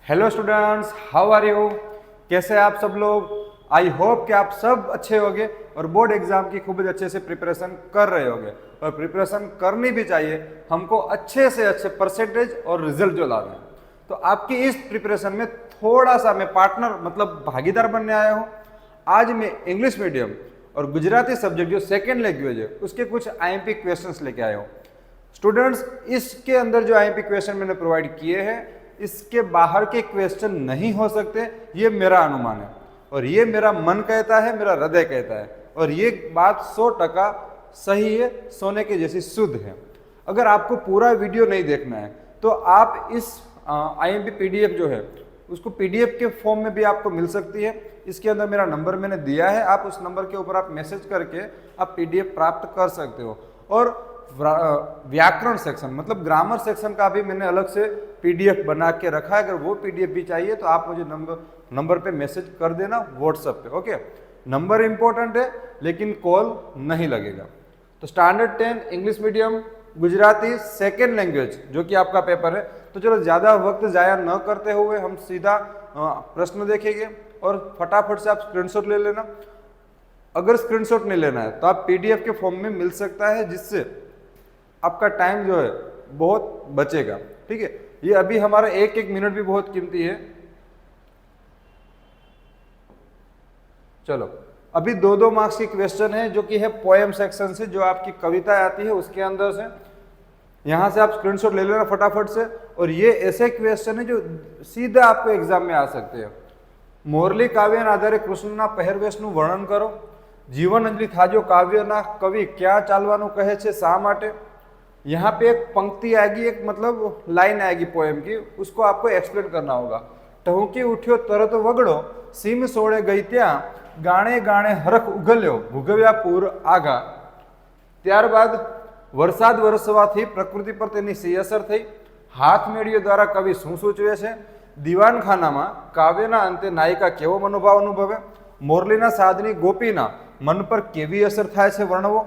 Hello students, how are you? कैसे हैं आप सब लोग? आई होप कि आप सब अच्छे होंगे और बोर्ड एग्जाम की खूब अच्छे से प्रिपरेशन कर रहे होंगे। और प्रिपरेशन करनी भी चाहिए, हमको अच्छे से अच्छे परसेंटेज और रिजल्ट जो लाना है। तो आपकी इस प्रिपरेशन में थोड़ा सा मैं पार्टनर मतलब भागीदार बनने आया हूँ। आज मैं इंग्लिश मीडियम और गुजराती सब्जेक्ट जो सेकेंड लैंग्वेज है उसके कुछ आईएमपी क्वेश्चंस लेके आया हूँ। स्टूडेंट्स, इसके अंदर जो आईएमपी क्वेश्चन मैंने प्रोवाइड किए हैं इसके बाहर के क्वेश्चन नहीं हो सकते, ये मेरा अनुमान है और ये मेरा मन कहता है, मेरा हृदय कहता है और ये बात 100% सही है, सोने के जैसी शुद्ध है। अगर आपको पूरा वीडियो नहीं देखना है तो आप इस आईएमपी पीडीएफ जो है उसको पीडीएफ के फॉर्म में भी आपको मिल सकती है। इसके अंदर मेरा नंबर मैंने दिया है, आप उस नंबर के ऊपर आप मैसेज करके आप पीडीएफ प्राप्त कर सकते हो। और व्याकरण सेक्शन मतलब ग्रामर सेक्शन का भी मैंने अलग से पीडीएफ बना के रखा है। अगर वो पीडीएफ भी चाहिए तो आप मुझे नंबर पे मैसेज कर देना व्हाट्सएप पे। ओके, नंबर इंपॉर्टेंट है लेकिन कॉल नहीं लगेगा। तो standard 10 English medium Gujarati second language जो कि आपका पेपर है। तो चलो ज़्यादा वक्त जाया न करते हुए हम सीधा प्रश्न देखेंगे और फटाफट से आप स्क्रीनशॉट ले लेना। अगर स्क्रीनशॉट नहीं लेना है तो आप पीडीएफ के फॉर्म में मिल सकता है, जिससे आपका टाइम जो है बहुत बचेगा। ठीक है, ये अभी हमारा एक एक मिनट भी बहुत कीमती है। चलो, अभी 2-2 मार्क्स की क्वेश्चन है जो कि है पोएम सेक्शन से, जो आपकी कविता आती है उसके अंदर से। यहां से आप स्क्रीनशॉट ले लेना फटाफट से। और ये ऐसे क्वेश्चन है जो सीधा आपको एग्जाम में आ सकते हैं। मोरली काव्यના આધારે કૃષ્ણના પહેરવેશનું વર્ણન કરો। જીવન અંજલિ થાજો કાવ્યના કવિ ક્યાં ચાલવાનું કહે છે, શા માટે? यहाँ पे एक पंक्ति आएगी, एक मतलब लाइन आएगी पोएम की, उसको आपको एक्सप्लेन करना होगा। टहूकी उठ्यो तरत वगड़ो, सीम सोड़े गई त्या, गाणे गाणे हरख उगल्यो, भूगव्या पूर आगा। ત્યારબાદ વરસાદ વરસવાથી પ્રકૃતિ પર તેની સી અસર થઈ। હાથ મેળીઓ દ્વારા કવિ શું સૂચવે છે? દીવાનખાનામાં કાવ્યના અંતે નાયિકા કેવો મનોભાવ અનુભવે? મોરલીના સાધની ગોપીના મન પર કેવી અસર થાય છે વર્ણવો।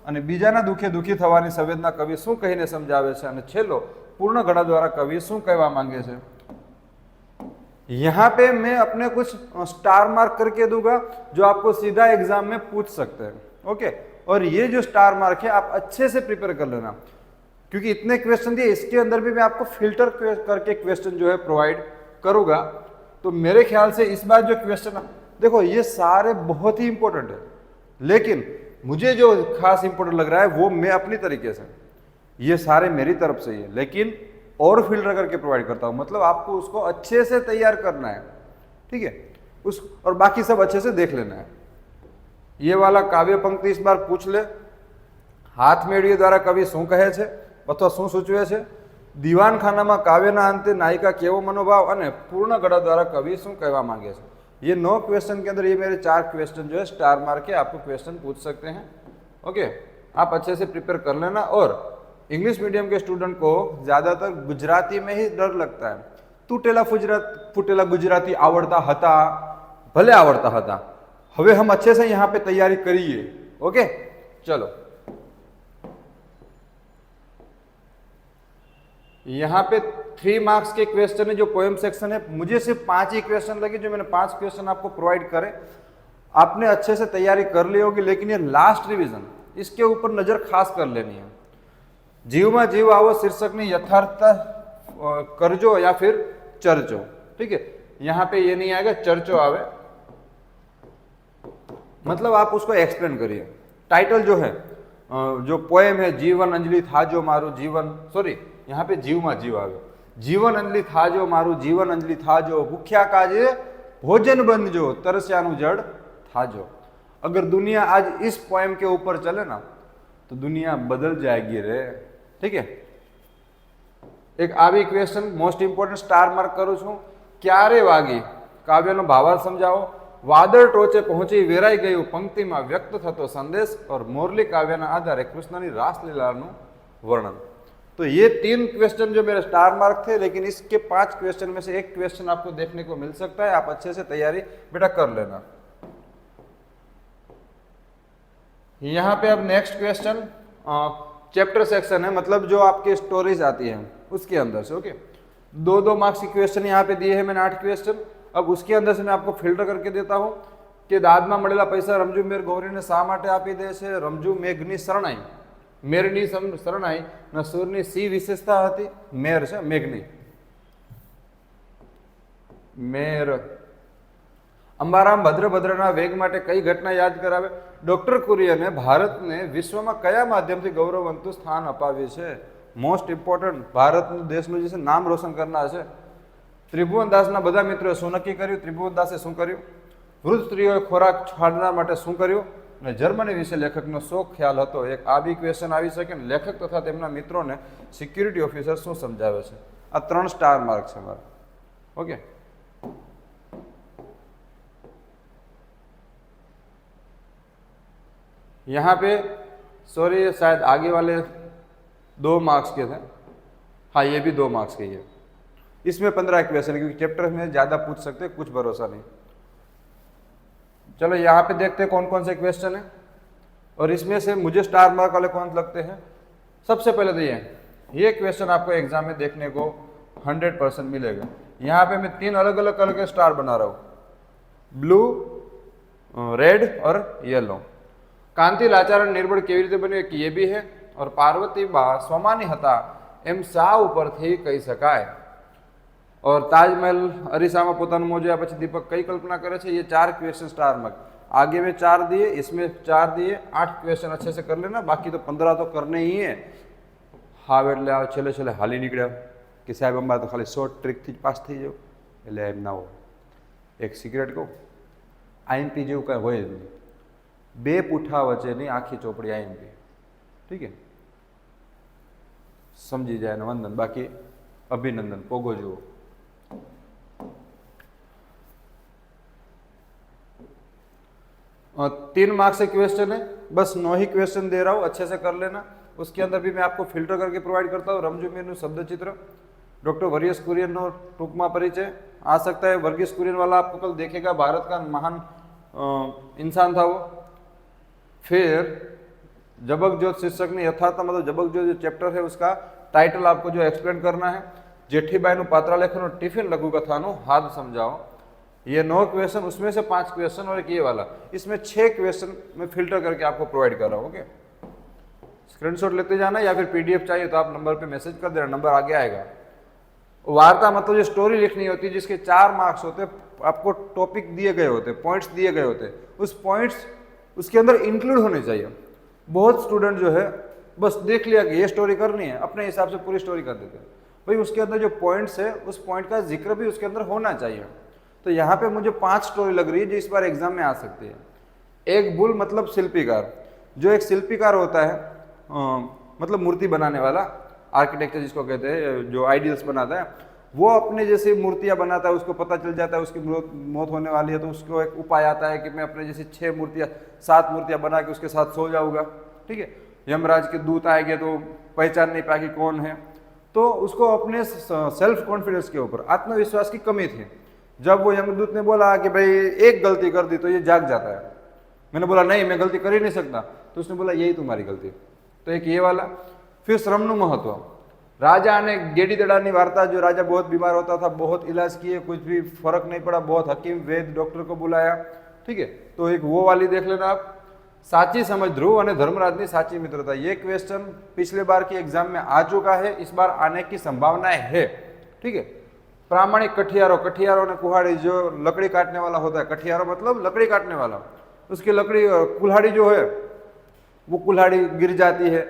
અને બીજાના દુઃખે દુઃખી થવાની સંવેદના કવિ શું કહીને સમજાવે છે? અને છેલ્લો પૂર્ણ ઘડા द्वारा कवि શું કહેવા માંગે છે? यहाँ पे मैं अपने कुछ स्टार मार्क करके दूंगा जो आपको सीधा एग्जाम में पूछ सकते हैं। ओके, और ये जो स्टार मार्क है आप अच्छे से प्रिपेयर कर लेना, क्योंकि इतने क्वेश्चन दिए, इसके अंदर भी मैं आपको फिल्टर करके क्वेश्चन जो है प्रोवाइड करूंगा। तो मेरे ख्याल से इस बार जो क्वेश्चन देखो ये सारे बहुत ही इंपॉर्टेंट है, लेकिन मुझे जो खास इंपॉर्टेंट लग रहा है वो मैं अपनी तरीके से, ये सारे मेरी तरफ से ही है, लेकिन और फिल्टर करके प्रोवाइड करता हूं। मतलब आपको उसको अच्छे से तैयार करना है, ठीक है, उस और बाकी सब अच्छे से देख लेना है। ये वाला काव्य पंक्ति इस बार पूछ ले। हाथ मेળીઓ द्वारा कवि શું કહે છે અથવા શું સૂચવે છે? દીવાનખાનામાં કાવ્યના અંતે નાયિકા કેવો મનોભાવ અને પૂર્ણ ગળા द्वारा कवि શું કહેવા માંગે છે। ये 9 क्वेश्चन के अंदर ये मेरे 4 क्वेश्चन जो है स्टार मार के आपको क्वेश्चन पूछ सकते हैं। ओके, आप अच्छे से प्रिपेयर कर लेना। और इंग्लिश मीडियम के स्टूडेंट को ज़्यादातर गुजराती में ही डर लगता है। फूटेला गुजराती आवड़ता हता, भले आवड़ता हता, हवे हम अच्छे से यहाँ पे तैयारी करिए। ओके, चलो यहाँ पे 3 मार्क्स के क्वेश्चन है जो पोएम सेक्शन है। मुझे सिर्फ 5 ही क्वेश्चन लगे, जो मैंने 5 क्वेश्चन आपको प्रोवाइड करे। आपने अच्छे से तैयारी कर ली होगी, लेकिन ये लास्ट रिवीजन, इसके ऊपर नजर खास कर लेनी है। जीवમાં जीव आवो शीर्षक ने यथार्थ करजो या फिर चर्चो। ठीक है, यहाँ पे ये नहीं आएगा, चर्चो आवे, मतलब आप उसको एक्सप्लेन करिए। टाइटल जो है, जो पोएम है जीवन अंजलि थाजो मारू जीवन, सॉरी यहाँ पे जीवમાં जीव आवे, जीवन अंजलि थाजो मारू जीवन अंजलि थाजो, भूख्या काजे भोजन बनजो, तरस्यानु जड़ थाजो। अगर दुनिया आज इस पोएम के ऊपर चले ना तो दुनिया बदल जाएगी रे। ठीक है, एक आवी question most important star mark करूं छू। क्यारे वागी काव्यનો ભાવાર્થ समझाओ। वादळ टोचे पहुंची वेराई गयु पंक्ति में व्यक्त थतो संदेश, और मोरली काव्यના आधारे कृष्णनी रासलीलाનું वर्णन। तो ये 3 क्वेश्चन जो मेरे स्टार मार्क थे, लेकिन इसके 5 क्वेश्चन में से एक क्वेश्चन आपको देखने को मिल सकता है। आप अच्छे से तैयारी बेटा कर लेना। यहाँ पे अब नेक्स्ट क्वेश्चन चैप्टर सेक्शन है, मतलब जो आपके स्टोरीज आती है उसके अंदर से। ओके, 2-2 मार्क्स की क्वेश्चन यहाँ पे दिए हैं मैंने 8 क्वेश्चन। अब उसके अंदर से मैं आपको फिल्टर करके देता हूँ कि दादमा મળેલા પૈસા રમજુ મેર ગૌરીને શા માટે આપી દે છે। રમજુ મેઘની શરણાઈ, મેરની શરણાઈ ને સૂરની સી વિશેષતા હતી, મેર છે, મેઘની મેર। અંબારામ ભદ્રભદ્રના વેગ માટે કઈ ઘટના યાદ કરાવે। ડોક્ટર કુરિયને ભારતને વિશ્વમાં કયા માધ્યમથી ગૌરવવંતું સ્થાન અપાવ્યું છે। મોસ્ટ ઇમ્પોર્ટન્ટ, ભારતનું દેશનું જે છે નામ રોશન કરનાર છે। ત્રિભુવનદાસના બધા મિત્રોએ શું નક્કી કર્યું, ત્રિભુવનદાસે શું કર્યું। વૃદ્ધ સ્ત્રીઓએ ખોરાક છાડના માટે શું કર્યું અને જર્મની વિશે લેખકનો શો ખ્યાલ હતો। એક આ બી ક્વેશ્ચન આવી શકે ને લેખક તથા તેમના મિત્રોને સિક્યુરિટી ઓફિસર શું સમજાવે છે। આ 3 સ્ટાર માર્ક છે મારા। ઓકે, यहाँ पे सॉरी शायद आगे वाले 2 मार्क्स के थे, हाँ ये भी 2 मार्क्स के ही है। इसमें 15 क्वेश्चन है क्योंकि चैप्टर में ज़्यादा पूछ सकते, कुछ भरोसा नहीं। चलो यहाँ पे देखते हैं कौन कौन से क्वेश्चन है और इसमें से मुझे स्टार मार्क वाले कौन लगते हैं। सबसे पहले तो ये क्वेश्चन आपको एग्जाम में देखने को 100% मिलेगा। यहाँ पे मैं 3 अलग अलग कलर के स्टार बना रहा हूँ, ब्लू, रेड और येलो। કાંતિલ આચરણ નિર્બળ કેવી રીતે બન્યું કે એ બી હે और पार्वती बा સ્વમાની હતા એમ શા ઉપરથી કહી શકાય। और ताजमहल अरीसाમાં પોતાનું મોં જોયા પછી દીપક કઈ કલ્પના કરે છે। ये 4 क्वेश्चन स्टार मार्क, आगे में 4 दिए, इसमें 4 दिए, 8 क्वेश्चन अच्छे से कर लेना, बाकी तो 15 तो करने ही है। हाव એટલે આ છેલ્લે છેલ્લે હાલી નીકળ્યા કે સાહેબ અંબા તો ખાલી શોર્ટ ટ્રીકથી જ પાસ થઈ જાવ, એટલે એમ ના હોય। એક સિક્રેટ કહું, આઈએમપી જેવું કાંઈ હોય જ નહીં, 2 પૂઠા વચ્ચેની આખી ચોપડી આઈએમપી, ठीक है, समझी जाए ना वंदन, बाकी अभिनंदन, पोगो जुओ। 3 मार्क्स से क्वेश्चन है, बस 9 ही क्वेश्चन दे रहा हूँ, अच्छे से कर लेना। उसके अंदर भी मैं आपको फिल्टर करके प्रोवाइड करता हूँ। रमजू मीरનું शब्द चित्र, डॉक्टर वर्गीस कुरियन टूंकमा परिचय आ सकता है। वर्गीस कुरियन वाला आपको कल देखेगा, भारत का महान इंसान था वो। फिर जबकजोत शीर्षक ने यथार्थ मतलब जबकजोत जो चैप्टर है उसका टाइटल आपको जो एक्सप्लेन करना है। जेठीबाई पात्रालेखन और टिफिन लघु कथानो हाथ समझाओ। ये 9 क्वेश्चन, उसमें से 5 क्वेश्चन और एक ये वाला, इसमें 6 क्वेश्चन मैं फिल्टर करके आपको प्रोवाइड कर रहा हूँ। ओके, स्क्रीनशॉट लेते जाना या फिर पीडीएफ चाहिए तो आप नंबर पे मैसेज कर देना, नंबर आगे आएगा। वार्ता मतलब जो स्टोरी लिखनी होती है जिसके 4 मार्क्स होते, आपको टॉपिक दिए गए होते, पॉइंट्स दिए गए होते, उस पॉइंट्स उसके अंदर इंक्लूड होने चाहिए। बहुत स्टूडेंट जो है बस देख लिया कि ये स्टोरी करनी है, अपने हिसाब से पूरी स्टोरी कर देते हैं। भाई उसके अंदर जो पॉइंट्स है उस पॉइंट का जिक्र भी उसके अंदर होना चाहिए। तो यहाँ पे मुझे 5 स्टोरी लग रही है जो इस बार एग्जाम में आ सकती है। एक बुल मतलब शिल्पीकार, जो एक शिल्पीकार होता है मतलब मूर्ति बनाने वाला, आर्किटेक्चर जिसको कहते हैं, जो आइडियल्स बनाता है, वो अपने जैसे मूर्तियाँ बनाता है, उसको पता चल जाता है उसकी मौत होने वाली है, तो उसको एक उपाय आता है कि मैं अपने जैसे 6 मूर्तियाँ 7 मूर्तियाँ बना के उसके साथ सो जाऊँगा। ठीक है, यमराज के दूत आएंगे तो पहचान नहीं पाएगी कौन है। तो उसको अपने सेल्फ कॉन्फिडेंस के ऊपर, आत्मविश्वास की कमी थी। जब वो यमदूत ने बोला कि भाई एक गलती कर दी तो ये जाग जाता है, मैंने बोला नहीं मैं गलती कर ही नहीं सकता, तो उसने बोला यही तुम्हारी गलती। तो एक ये वाला। फिर श्रमનું महत्व, राजा ने गेडी दड़ानी वार्ता, जो राजा बहुत बीमार होता था, बहुत इलाज किए, कुछ भी फर्क नहीं पड़ा, बहुत हकीम वैद्य डॉक्टर को बुलाया। ठीक है, तो एक वो वाली देख लेना आप। साची समझ, ध्रुव और धर्मराज की साची मित्रता, ये क्वेश्चन पिछले बार की एग्जाम में आ चुका है, इस बार आने की संभावनाएं है। ठीक है, प्रामाणिक कठियारो, कठियारो ने कुल्हाड़ी, जो लकड़ी काटने वाला होता है, कठियारो मतलब लकड़ी काटने वाला, उसकी लकड़ी कुल्हाड़ी जो है वो कुल्हाड़ी गिर जाती है,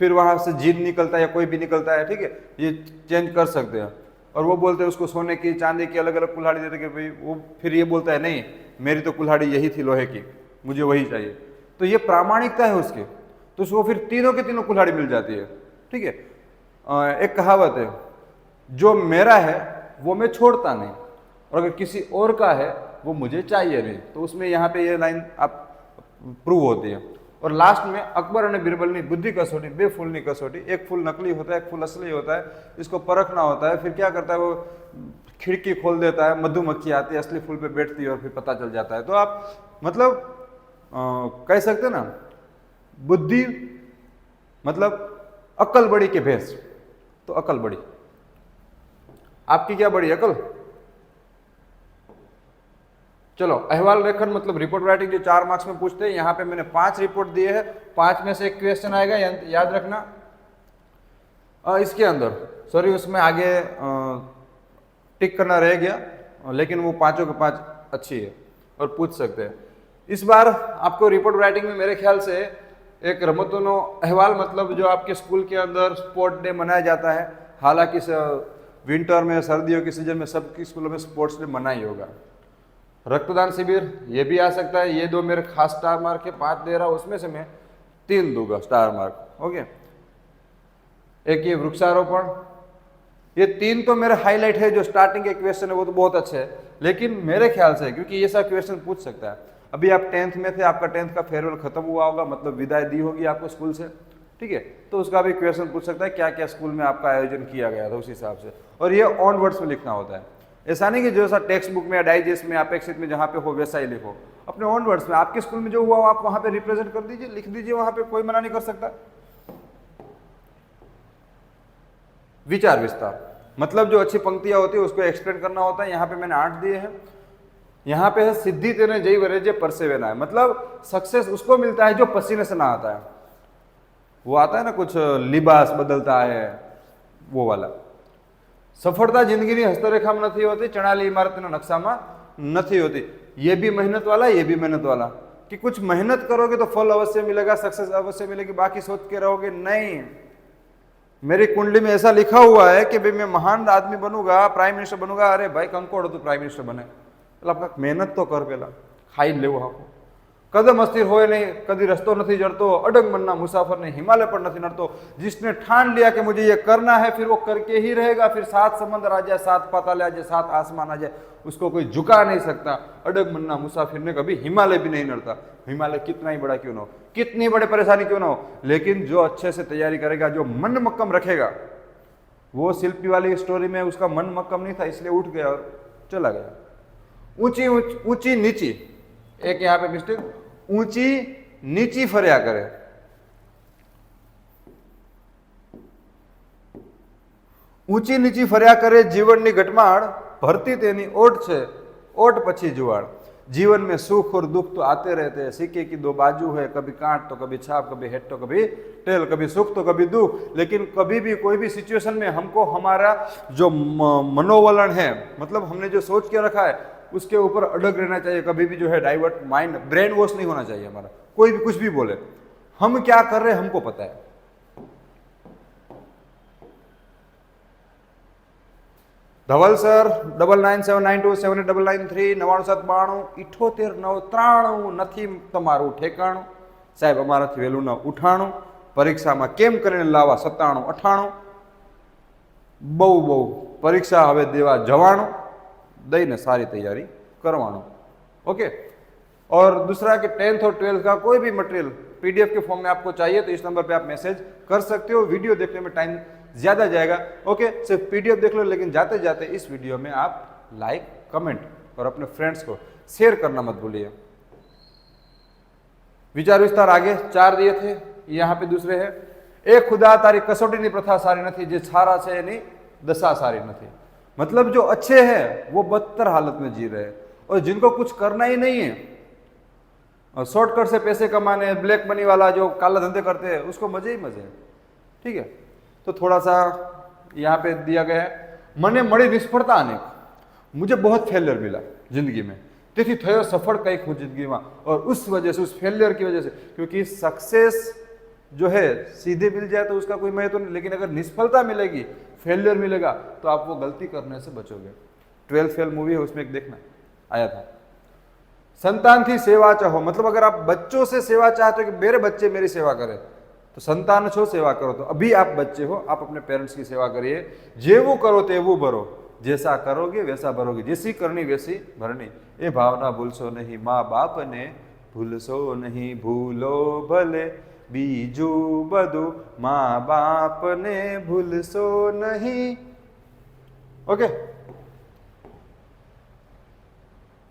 फिर वहां से जीन निकलता है या कोई भी निकलता है। ठीक है, ये चेंज कर सकते हैं। और वो बोलते हैं उसको सोने की चांदी की अलग अलग कुल्हाड़ी देते कि भाई वो, फिर ये बोलता है नहीं मेरी तो कुल्हाड़ी यही थी लोहे की, मुझे वही चाहिए। तो ये प्रामाणिकता है उसकी, तो उसको फिर तीनों के तीनों कुल्हाड़ी मिल जाती है। ठीक है, एक कहावत है, जो मेरा है वो मैं छोड़ता नहीं, और अगर किसी और का है वो मुझे चाहिए नहीं। तो उसमें यहाँ पे ये लाइन आप प्रूव होती है। और लास्ट में अकबर और बिरबल की बुद्धि कसौटी, 2 फूल की कसौटी, एक फूल नकली होता है, एक फूल असली होता है, इसको परखना होता है। फिर क्या करता है वो, खिड़की खोल देता है, मधुमक्खी आती है, असली फूल पे बैठती है और फिर पता चल जाता है। तो आप मतलब कह सकते ना, बुद्धि मतलब अक्ल बड़ी के भैंस, तो अक्ल बड़ी। आपकी क्या बड़ी अकल। चलो, अहवाल लेखन मतलब रिपोर्ट राइटिंग जो 4 मार्क्स में पूछते हैं, यहाँ पे मैंने 5 रिपोर्ट दिए हैं, 5 में से एक क्वेश्चन आएगा, याद रखना। इसके अंदर सॉरी उसमें आगे टिक करना रह गया, लेकिन वो 5 के 5 अच्छी है और पूछ सकते हैं। इस बार आपको रिपोर्ट राइटिंग में मेरे ख्याल से एक रमतोनो अहवाल मतलब जो आपके स्कूल के अंदर स्पोर्ट डे मनाया जाता है, हालांकि विंटर में सर्दियों की सीजन में सबकी स्कूलों में स्पोर्ट्स डे मना ही होगा। रक्तदान शिविर ये भी आ सकता है, ये 2 मेरे खास स्टार मार्क है, 5 दे रहा हूं, उसमें से मैं 3 दूंगा स्टार मार्क। ओके, एक ये वृक्षारोपण, ये 3 तो मेरे हाईलाइट है। जो स्टार्टिंग के क्वेश्चन है वो तो बहुत अच्छे है, लेकिन मेरे ख्याल से क्योंकि ये सब क्वेश्चन पूछ सकता है। अभी आप 10th में थे, आपका 10th का फेयरवेल खत्म हुआ होगा, मतलब विदाई दी होगी आपको स्कूल से, ठीक है, तो उसका भी क्वेश्चन पूछ सकता है क्या क्या स्कूल में आपका आयोजन किया गया था उस हिसाब से, और ये ऑन वर्ड्स में लिखना होता है। ऐसा नहीं कि जो सा टेक्स्ट बुक में या डाइजेस्ट में अपेक्षित में जहाँ पे हो वैसा ही लिखो, अपने ऑन वर्ड्स में आपके स्कूल में जो हुआ आप वहां पे रिप्रेजेंट कर दीजिए, लिख दीजिए, वहां पे कोई मना नहीं कर सकता। विचार विस्तार मतलब जो अच्छी पंक्तियां होती है उसको एक्सप्लेन करना होता है। यहाँ पे मैंने 8 दिए हैं। यहाँ पे है सिद्धि तेने जय वरेजे परसेवेना है, मतलब सक्सेस उसको मिलता है जो पसीने से ना आता है। वो आता है ना कुछ लिबास बदलता है वो वाला। सफलता जिंदगी हस्तरेखा में नहीं होती, चढ़ाली इमारत नक्शा में नहीं होती। ये भी मेहनत वाला, ये भी मेहनत वाला, कि कुछ मेहनत करोगे तो फल अवश्य मिलेगा, सक्सेस अवश्य मिलेगी, बाकी सोच के रहोगे नहीं। मेरी कुंडली में ऐसा लिखा हुआ है कि भाई मैं महान आदमी बनूंगा, प्राइम मिनिस्टर बनूंगा। अरे भाई कंकोड़ तू प्राइम मिनिस्टर बने, मतलब मेहनत तो कर, पेला खाई लेव हाको, कदम अस्थिर होए नहीं, कभी रस्तो नहीं जड़तो, अडग मनना मुसाफर ने हिमालय पर नहीं नड़तो। जिसने ठान लिया कि मुझे ये करना है, फिर वो करके ही रहेगा, फिर 7 समंदर आ जाए, 7 पाताल आ जाए, 7 आसमान आ जाए, उसको कोई झुका नहीं सकता। अडग मनना मुसाफिर ने कभी हिमालय भी नहीं नड़ता। हिमालय कितना ही बड़ा क्यों ना हो, कितनी बड़ी परेशानी क्यों ना हो, लेकिन जो अच्छे से तैयारी करेगा, जो मन मक्कम रखेगा, वो शिल्पी वाली स्टोरी में उसका मन मक्कम नहीं था, इसलिए उठ गया और चला गया। ऊंची ऊंची नीची, एक यहाँ पे मिस्टेक, ऊंची नीची फर्या करे। ऊंची नीची फर्या करे जीवननी घटमाड़, भरती तेनी ओट छे, ओट पछी जुआड़। जीवन में सुख और दुख तो आते रहते हैं, सिक्के की 2 बाजू है, कभी कांट तो कभी छाप, कभी हेड तो कभी टेल, कभी सुख तो कभी दुख। लेकिन कभी भी कोई भी सिचुएशन में हमको हमारा जो मनोवलन है, मतलब हमने जो सोच के रखा है उसके ऊपर अडग रहना चाहिए। कभी भी जो है डाइवर्ट माइंड, ब्रेन वॉश नहीं होना चाहिए हमारा। कोई भी कुछ भी बोले, हम क्या कर रहे हैं हमको पता है। धवल सर 9979278993 9792 નથી તમારું ઠેકાણું, સાહેબ અમારાથી વહેલું ન ઉઠાણું, પરીક્ષામાં કેમ કરીને લાવા 97 98, બહુ પરીક્ષા હવે દેવા જવાનું, દઈને सारी तैयारी करवाणु। ओके, और दूसरा कि 10th और 12th का कोई भी मटेरियल पीडीएफ के फॉर्म में आपको चाहिए तो इस नंबर पे आप मैसेज कर सकते हो। वीडियो देखने में टाइम ज्यादा जाएगा। ओके, सिर्फ पीडीएफ देख लो, लेकिन जाते जाते इस वीडियो में आप लाइक, कमेंट और अपने फ्रेंड्स को शेयर करना मत भूलिए। विचार विस्तार आगे 4 दिए थे, यहाँ पे दूसरे है। एक खुदा तारी कसोटीनी प्रथा सारी नहीं, जे सारा छे एनी दशा सारी नहीं। मतलब जो अच्छे हैं वो बदतर हालत में जी रहे हैं, और जिनको कुछ करना ही नहीं है, शॉर्टकट से पैसे कमाने, ब्लैक मनी वाला जो काला धंधे करते हैं, उसको मजे ही मजे हैं। ठीक है, तो थोड़ा सा यहाँ पे दिया गया है। मने मड़ी निष्फलता अनेक, मुझे बहुत फेलियर मिला जिंदगी में, તેથી થયો સફળ કંઈક હું जिंदगीમાં, और उस वजह से, उस फेलियर की वजह से, क्योंकि सक्सेस जो है सीधे मिल जाए तो उसका कोई महत्व नहीं, लेकिन अगर निष्फलता मिलेगी, फेलियर मिलेगा, तो आप वो गलती करने से बचोगे। 12th फेल मूवी है, उसमें एक देखना आया था। संतान थी सेवा चाहो, मतलब अगर आप बच्चों से सेवा चाहते हो कि मेरे बच्चे मेरी सेवा करें, तो संतान छो सेवा करो। तो अभी आप बच्चे हो, आप अपने पेरेंट्स की सेवा करिए। जेवू करो तेवू भरो, जैसा करोगे वैसा भरोगे, जैसी करनी वैसी भरनी। ये भावना भूलशो नहीं, माँ बाप ने भूलशो नहीं, भूलो भले बीजू बधु, माँ बाप ने भूलशो नहीं। ओके,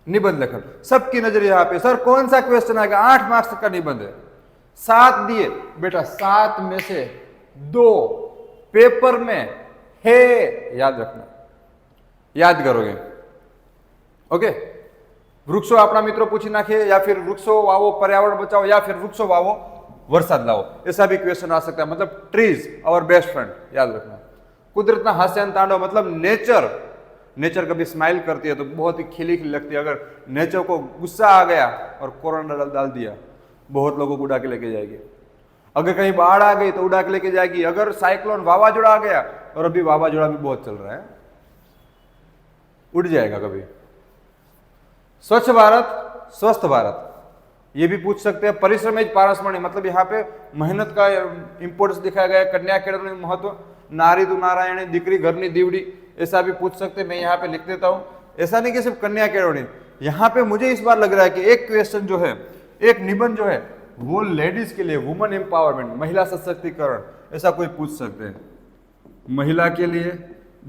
निबंध लेखन, सबकी नजर यहाँ पे। सर कौन सा क्वेश्चन आएगा? 8 मार्क्स तक का निबंध है, 7 दिए बेटा, 7 में से 2 पेपर में है, याद रखना। યાદ કરોગે. ઓકે, વૃક્ષો આપણા મિત્રો પૂછી નાખिए या फिर वृक्षों वावो पर्यावरण बचाओ या फिर वृक्षों वावो वरसाद लाओ, ऐसा भी क्वेश्चन आ सकता है. मतलब ट्रीज आवर बेस्ट फ्रेंड, याद रखना. कुदरतना हास्यान तांडव मतलब नेचर. नेचर कभी स्माइल करती है तो बहुत ही खिली खिली लगती है. अगर नेचर को गुस्सा आ गया और कोरोना डाल दिया, बहुत लोगों को उड़ा के लेके जाएगी. अगर कहीं बाढ़ आ गई तो उड़ा के लेके जाएगी. अगर साइक्लोन वावाजोड़ा आ गया, और अभी वावाजोड़ा भी बहुत चल रहा है, उड़ जाएगा कभी. स्वच्छ भारत स्वस्थ भारत, ये भी पूछ सकते हैं. परिश्रम इज पारसमणि मतलब यहाँ पे मेहनत का इंपोर्टेंस दिखाया गया. कन्या केळवणी महत्व, नारी तू नारायणी, दीकरी घरनी दीवड़ी, ऐसा भी पूछ सकते हैं. मैं यहाँ पे लिख देता हूँ. ऐसा नहीं कि सिर्फ कन्या केळवणी, यहाँ पे मुझे इस बार लग रहा है कि एक क्वेश्चन जो है, एक निबंध जो है वो लेडीज के लिए, वुमन एम्पावरमेंट, महिला सशक्तिकरण, ऐसा कोई पूछ सकते हैं. महिला के लिए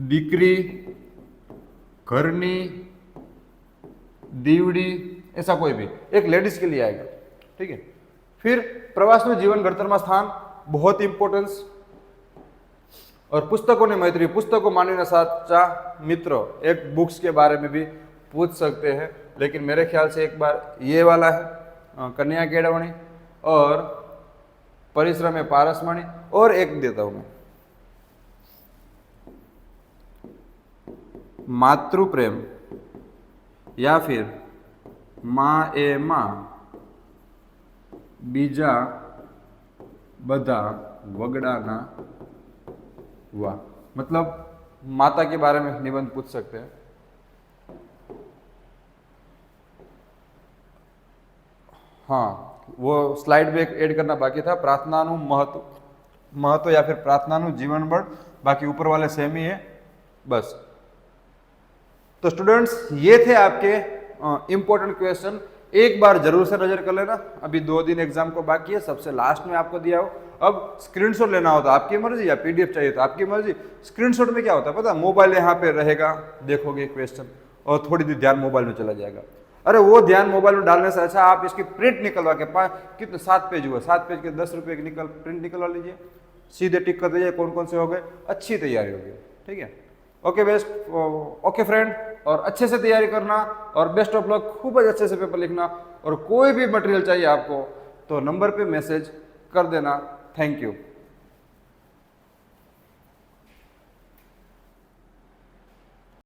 दीकरी घरनी दीवड़ी, ऐसा कोई भी एक लेडीज के लिए आएगा. ठीक है. फिर प्रवास में जीवन घड़तर में स्थान, बहुत इंपॉर्टेंस. और पुस्तकों ने मैत्री, पुस्तकों मानवीय साचा मित्र, एक बुक्स के बारे में भी पूछ सकते हैं. लेकिन मेरे ख्याल से एक बार ये वाला है कन्या केळवणी, और परिश्रम है पारसमणि, और एक देता हूं मैं मातृ प्रेम या फिर माँ ए माँ बीजा बधा वगड़ाना वाह. मतलब माता के बारे में निबंध पूछ सकते हैं. हाँ, वो स्लाइड में ऐड करना बाकी था. प्रार्थना नु महत्व या फिर प्रार्थना नु जीवन बळ, बाकी ऊपर वाले सेम ही है बस. तो स्टूडेंट्स, ये थे आपके इंपॉर्टेंट क्वेश्चन. एक बार जरूर से नजर कर लेना. अभी 2 दिन एग्जाम को बाकी है, सबसे लास्ट में आपको दिया हो. अब स्क्रीनशॉट लेना होता है आपकी मर्जी, या पीडीएफ चाहिए तो आपकी मर्जी. स्क्रीनशॉट में क्या होता है पता है, मोबाइल यहाँ पे रहेगा, देखोगे क्वेश्चन, और थोड़ी देर ध्यान मोबाइल में चला जाएगा. अरे वो ध्यान मोबाइल में डालने से अच्छा आप इसकी प्रिंट निकलवा के, कितने 7 पेज हुआ, 7 पेज के 10 रुपये की प्रिंट निकलवा लीजिए, सीधे टिक कर दीजिए कौन कौन से हो गए. अच्छी तैयारी होगी. ठीक है. ओके बेस्ट, ओके फ्रेंड, और अच्छे से तैयारी करना, और बेस्ट ऑफ लक. खूब अच्छे से पेपर लिखना, और कोई भी मटेरियल चाहिए आपको तो नंबर पे मैसेज कर देना. Thank you.